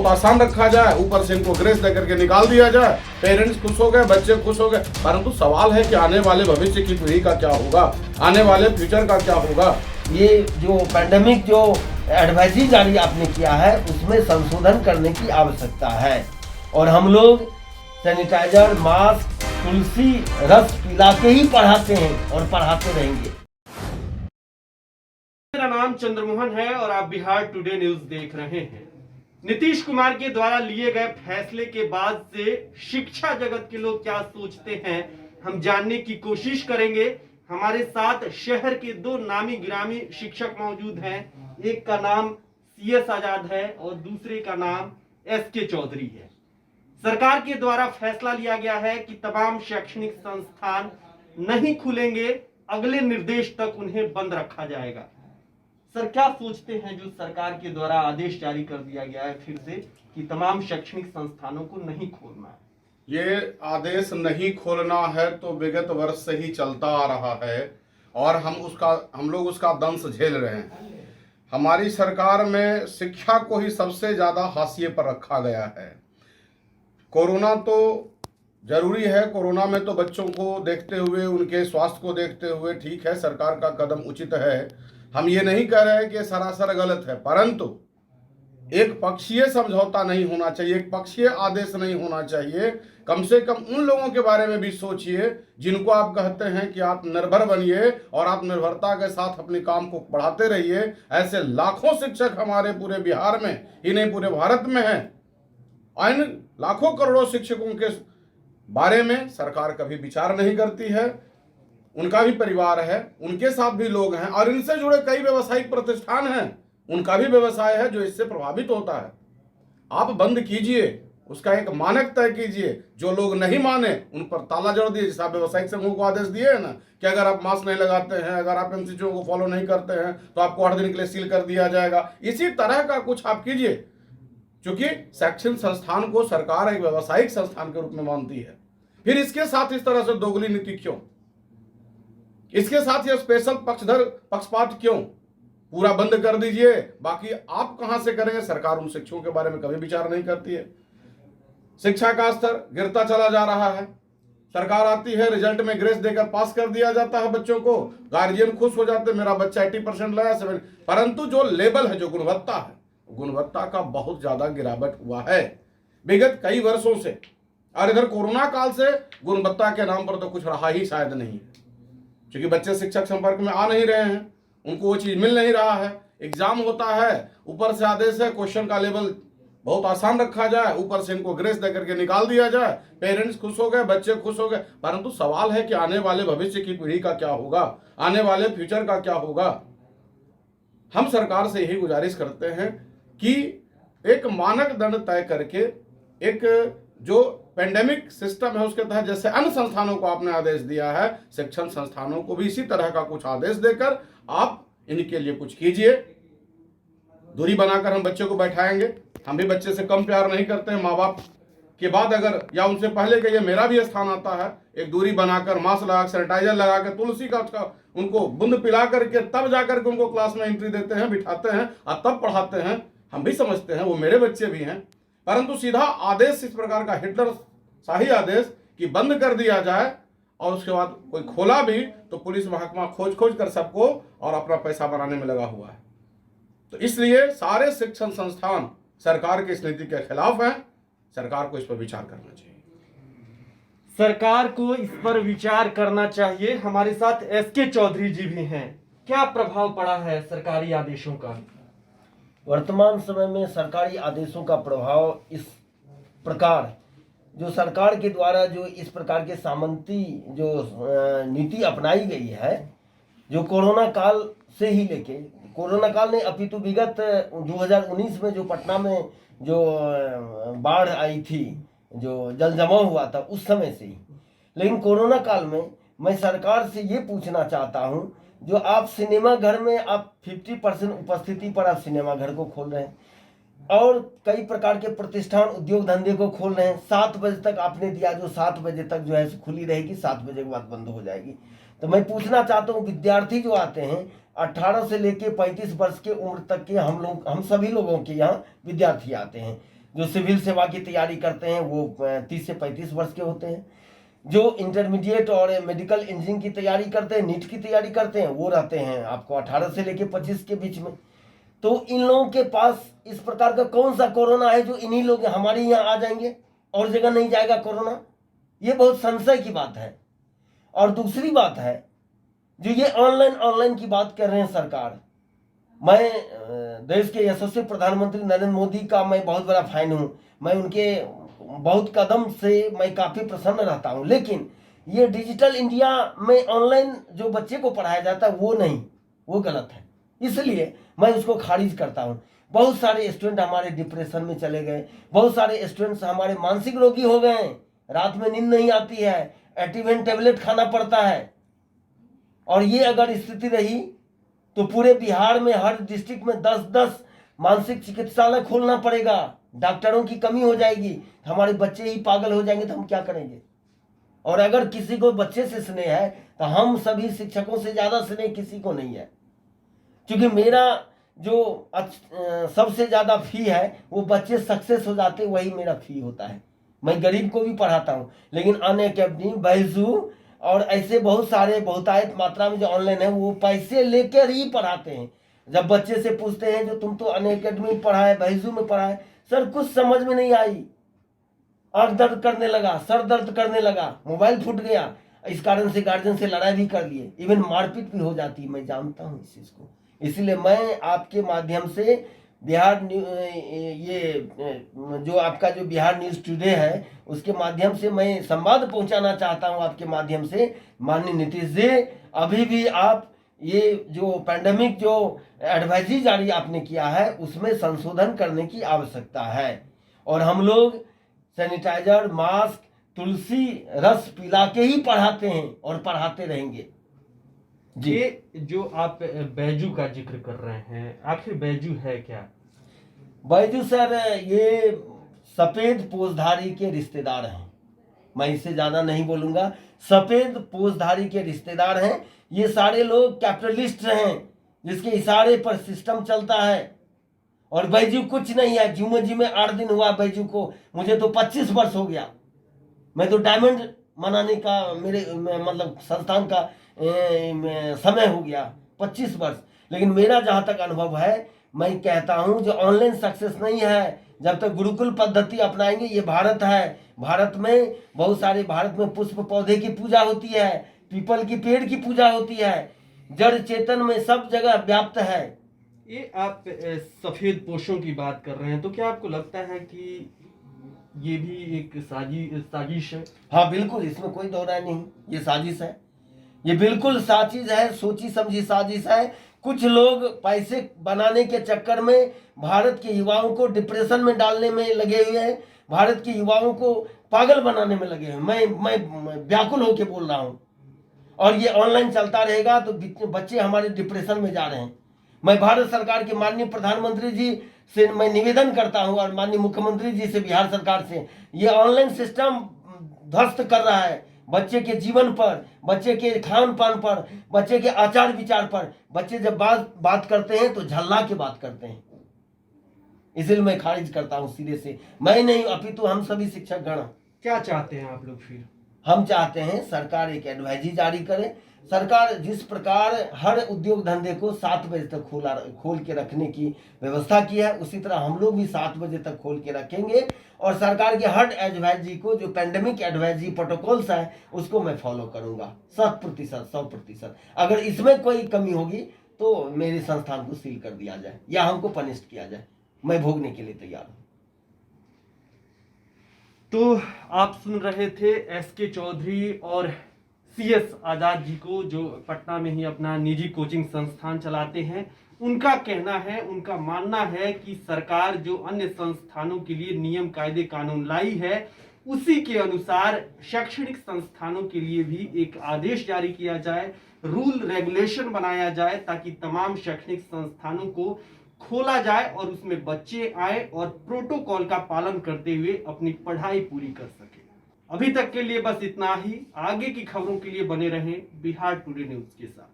बहुत आसान रखा जाए, ऊपर से इनको ग्रेस दे करके निकाल दिया जाए, पेरेंट्स खुश हो गए, बच्चे खुश हो गए। परंतु सवाल है कि आने वाले भविष्य की पीढ़ी का क्या होगा, आने वाले फ्यूचर का क्या होगा। ये जो पैंडेमिक जो एडवाइजरी जारी आपने किया है उसमें संशोधन करने की आवश्यकता है, और हम लोग सैनिटाइजर, मास्क, तुलसी रस पिला के ही पढ़ाते हैं और पढ़ाते रहेंगे। मेरा नाम चंद्रमोहन है और आप बिहार टुडे न्यूज देख रहे हैं। नीतीश कुमार के द्वारा लिए गए फैसले के बाद से शिक्षा जगत के लोग क्या सोचते हैं, हम जानने की कोशिश करेंगे। हमारे साथ शहर के दो नामी गिरामी शिक्षक मौजूद हैं। एक का नाम CS आजाद है और दूसरे का नाम SK चौधरी है। सरकार के द्वारा फैसला लिया गया है कि तमाम शैक्षणिक संस्थान नहीं खुलेंगे, अगले निर्देश तक उन्हें बंद रखा जाएगा। सर, क्या सोचते हैं जो सरकार के द्वारा आदेश जारी कर दिया गया है फिर से कि तमाम शैक्षणिक संस्थानों को नहीं खोलना है? ये आदेश नहीं खोलना है तो विगत वर्ष से ही चलता आ रहा है और हम लोग उसका दंश झेल रहे हैं। हमारी सरकार में शिक्षा को ही सबसे ज्यादा हाशिए पर रखा गया है। कोरोना तो जरूरी है, कोरोना में तो बच्चों को देखते हुए, उनके स्वास्थ्य को देखते हुए ठीक है, सरकार का कदम उचित है। हम ये नहीं कह रहे हैं कि सरासर गलत है, परंतु एक पक्षीय समझौता नहीं होना चाहिए, एक पक्षीय आदेश नहीं होना चाहिए। कम से कम उन लोगों के बारे में भी सोचिए जिनको आप कहते हैं कि आत्मनिर्भर बनिए और आत्मनिर्भरता के साथ अपने काम को बढ़ाते रहिए। ऐसे लाखों शिक्षक हमारे पूरे बिहार में ही नहीं पूरे भारत में हैं। इन लाखों करोड़ों शिक्षकों के बारे में सरकार कभी विचार नहीं करती है। उनका भी परिवार है, उनके साथ भी लोग हैं और इनसे जुड़े कई व्यावसायिक प्रतिष्ठान हैं, उनका भी व्यवसाय है जो इससे प्रभावित होता है। आप बंद कीजिए, उसका एक मानक तय कीजिए, जो लोग नहीं माने उन पर ताला जड़ दिए। जैसे आप व्यावसायिक संघों को आदेश दिए है ना कि अगर आप मास्क नहीं लगाते हैं, अगर आप MCO को फॉलो नहीं करते हैं तो आपको 8 दिन के लिए सील कर दिया जाएगा। इसी तरह का कुछ आप कीजिए, क्योंकि शैक्षणिक संस्थान को सरकार एक व्यावसायिक संस्थान के रूप में मानती है। फिर इसके साथ इस तरह से दोगली नीति क्यों, इसके साथ ये स्पेशल पक्षपात क्यों? पूरा बंद कर दीजिए, बाकी आप कहां से करेंगे? सरकार उन शिक्षकों के बारे में कभी विचार नहीं करती है। शिक्षा का स्तर गिरता चला जा रहा है। सरकार आती है, रिजल्ट में ग्रेस देकर पास कर दिया जाता है बच्चों को, गार्जियन खुश हो जाते हैं, मेरा बच्चा 80% लाया 7, परंतु जो लेवल है, जो गुणवत्ता है, गुणवत्ता का बहुत ज्यादा गिरावट हुआ है विगत कई वर्षों से। और इधर कोरोना काल से गुणवत्ता के नाम पर तो कुछ रहा ही शायद नहीं, क्योंकि बच्चे शिक्षक संपर्क में आ नहीं रहे हैं, उनको वो चीज मिल नहीं रहा है। एग्जाम होता है, ऊपर से आदेश है क्वेश्चन का लेवल बहुत आसान रखा जाए, ऊपर से इनको ग्रेस दे करके निकाल दिया जाए, पेरेंट्स खुश हो गए, बच्चे खुश हो गए। परंतु सवाल है कि आने वाले भविष्य की पीढ़ी का क्या होगा, आने वाले फ्यूचर का क्या होगा। हम सरकार से यही गुजारिश करते हैं कि एक मानक दंड तय करके, एक जो पेंडेमिक सिस्टम है उसके तहत, जैसे अन्य संस्थानों को आपने आदेश दिया है, शिक्षण संस्थानों को भी इसी तरह का कुछ आदेश देकर आप इनके लिए कुछ कीजिए। दूरी बनाकर हम बच्चे को बैठाएंगे, हम भी बच्चे से कम प्यार नहीं करते हैं। माँ बाप के बाद अगर, या उनसे पहले के, ये मेरा भी स्थान आता है, एक दूरी बनाकर, मास्क लगा, सैनिटाइजर लगा के, तुलसी का उनको बूंद पिला करके तब जाकर के उनको क्लास में एंट्री देते हैं, बिठाते हैं और तब पढ़ाते हैं। हम भी समझते हैं वो मेरे बच्चे भी हैं, परंतु सीधा आदेश इस प्रकार का हिटलर शाही आदेश कि बंद कर दिया जाए और उसके बाद कोई खोला भी तो पुलिस महकमा खोज कर सबको और अपना पैसा बनाने में लगा हुआ है। तो इसलिए सारे शिक्षण संस्थान सरकार की इस नीति के खिलाफ हैं। सरकार को इस पर विचार करना चाहिए। सरकार को इस पर विचार करना चाहिए। हमारे साथ SK चौधरी जी भी हैं। क्या प्रभाव पड़ा है सरकारी आदेशों का? वर्तमान समय में सरकारी आदेशों का प्रभाव इस प्रकार, जो सरकार के द्वारा जो इस प्रकार के सामंती जो नीति अपनाई गई है, जो कोरोना काल से ही लेके, कोरोना काल ने अपितु विगत 2019 में जो पटना में जो बाढ़ आई थी, जो जल जमाव हुआ था, उस समय से ही। लेकिन कोरोना काल में मैं सरकार से ये पूछना चाहता हूँ, जो आप सिनेमा घर में आप 50% उपस्थिति पर आप सिनेमा घर को खोल रहे हैं और कई प्रकार के प्रतिष्ठान उद्योग धंधे को खोल रहे हैं। 7 बजे तक आपने दिया, जो 7 बजे तक जो है खुली रहेगी, 7 बजे के बाद बंद हो जाएगी। तो मैं पूछना चाहता हूँ, विद्यार्थी जो आते हैं 18 से लेके 35 वर्ष के उम्र तक के, हम सभी लोगों के यहाँ विद्यार्थी आते हैं, जो सिविल सेवा की तैयारी करते हैं वो 30 से 35 वर्ष के होते हैं। जो इंटरमीडिएट और मेडिकल इंजीनियरिंग की तैयारी करते हैं, नीट की तैयारी करते हैं, वो रहते हैं आपको 18 से लेके 25 के बीच में। तो इन लोगों के पास इस प्रकार का कौन सा कोरोना है जो इन्हीं लोग हमारे यहाँ आ जाएंगे और जगह नहीं जाएगा कोरोना? ये बहुत संशय की बात है। और दूसरी बात है जो ये ऑनलाइन की बात कर रहे हैं सरकार, मैं देश के यशस्वी प्रधानमंत्री नरेंद्र मोदी का मैं बहुत बड़ा फैन हूं, मैं उनके बहुत कदम से मैं काफी प्रसन्न रहता हूं, लेकिन ये डिजिटल इंडिया में ऑनलाइन जो बच्चे को पढ़ाया जाता है वो नहीं, वो गलत है, इसलिए मैं उसको खारिज करता हूं। बहुत सारे स्टूडेंट हमारे डिप्रेशन में चले गए, बहुत सारे स्टूडेंट्स हमारे मानसिक रोगी हो गए, रात में नींद नहीं आती है, एटिवेन टेबलेट खाना पड़ता है। और ये अगर स्थिति रही तो पूरे बिहार में हर डिस्ट्रिक्ट में 10-10 मानसिक चिकित्सालय खोलना पड़ेगा, डॉक्टरों की कमी हो जाएगी, हमारे बच्चे ही पागल हो जाएंगे तो हम क्या करेंगे? और अगर किसी को बच्चे से स्नेह है तो हम सभी शिक्षकों से ज्यादा स्नेह किसी को नहीं है, क्योंकि मेरा जो सबसे ज्यादा फी है वो बच्चे सक्सेस हो जाते वही मेरा फी होता है। मैं गरीब को भी पढ़ाता हूँ, लेकिन अनअकैडमी, बैजू और ऐसे बहुत सारे बहुतायत मात्रा में जो ऑनलाइन है वो पैसे लेकर ही पढ़ाते हैं। जब बच्चे से पूछते हैं जो तुम तो अनअकैडमी में पढ़ा है, बैजू में पढ़ा है, सर कुछ समझ में नहीं आई, आंख दर्द करने लगा, सर दर्द करने लगा, मोबाइल फूट गया, इस कारण से गार्जियन से लड़ाई भी कर लिए, इवन मारपीट भी हो जाती है, मैं जानता हूँ इस चीज को। इसलिए मैं आपके माध्यम से बिहार ये जो आपका जो बिहार न्यूज टुडे है उसके माध्यम से मैं संवाद पहुंचाना चाहता हूं आपके माध्यम से, माननीय नीतीश जी, अभी भी आप ये जो पैंडेमिक जो एडवाइजरी जारी आपने किया है उसमें संशोधन करने की आवश्यकता है। और हम लोग सैनिटाइजर, मास्क, तुलसी रस पिला के ही पढ़ाते हैं और पढ़ाते रहेंगे। ये जो आप बैजू का जिक्र कर रहे हैं, आखिर बैजू है क्या? बैजू सर ये सफेद पोषधारी के रिश्तेदार हैं, मैं इससे ज्यादा नहीं बोलूंगा। सफेद पोषधारी के रिश्तेदार हैं, ये सारे लोग कैपिटलिस्ट हैं जिसके इशारे पर सिस्टम चलता है। और बैजू कुछ नहीं है, जुम्मे जी में 8 दिन हुआ बैजू को, मुझे तो 25 वर्ष हो गया, मैं तो डायमंड मनाने का मेरे मतलब संस्थान का समय हो गया 25 वर्ष। लेकिन मेरा जहां तक अनुभव है, मैं कहता हूं जो ऑनलाइन सक्सेस नहीं है, जब तक गुरुकुल पद्धति अपनाएंगे, ये भारत है, भारत में बहुत सारे, भारत में पुष्प पौधे की पूजा होती है, पीपल की पेड़ की पूजा होती है, जड़ चेतन में सब जगह व्याप्त है। ये आप सफेद पोशों की बात कर रहे हैं, तो क्या आपको लगता है कि ये भी एक साजिश है? हाँ बिल्कुल, इसमें कोई दो राय नहीं, ये साजिश है, ये बिल्कुल साजिश है, सोची समझी साजिश है। कुछ लोग पैसे बनाने के चक्कर में भारत के युवाओं को डिप्रेशन में डालने में लगे हुए हैं, भारत के युवाओं को पागल बनाने में लगे हैं। मैं व्याकुल होकर बोल रहा हूँ, और ये ऑनलाइन चलता रहेगा तो बच्चे हमारे डिप्रेशन में जा रहे हैं। मैं भारत सरकार के माननीय प्रधानमंत्री जी से मैं निवेदन करता हूं और माननीय मुख्यमंत्री जी से, बिहार सरकार से, ये ऑनलाइन सिस्टम ध्वस्त कर रहा है बच्चे के जीवन पर, बच्चे के खान पान पर, बच्चे के आचार विचार पर। बच्चे जब बात करते हैं तो झल्ला के बात करते हैं, इसलिए मैं खारिज करता हूं सीधे से। मैं नहीं, अपितु हम सभी शिक्षक गण। क्या चाहते हैं आप लोग फिर? हम चाहते हैं सरकार एक एडवाइजरी जारी करे। सरकार जिस प्रकार हर उद्योग धंधे को 7 बजे तक खोल के रखने की व्यवस्था की है, उसी तरह हम लोग भी 7 बजे तक खोल के रखेंगे। और सरकार के हर एडवाइजरी को, जो पैंडेमिक एडवाइजरी प्रोटोकॉल्स है, उसको मैं फॉलो करूंगा 100%। अगर इसमें कोई कमी होगी तो मेरे संस्थान को सील कर दिया जाए या हमको पनिश किया जाए, मैं भोगने के लिए तैयार हूं। तो आप सुन रहे थे एसके चौधरी और CS आजाद जी को, जो पटना में ही अपना निजी कोचिंग संस्थान चलाते हैं। उनका कहना है, उनका मानना है कि सरकार जो अन्य संस्थानों के लिए नियम कायदे कानून लाई है, उसी के अनुसार शैक्षणिक संस्थानों के लिए भी एक आदेश जारी किया जाए, रूल रेगुलेशन बनाया जाए, ताकि तमाम शैक्षणिक संस्थानों को खोला जाए और उसमें बच्चे आए और प्रोटोकॉल का पालन करते हुए अपनी पढ़ाई पूरी कर सके। अभी तक के लिए बस इतना ही। आगे की खबरों के लिए बने रहें बिहार टुडे न्यूज के साथ।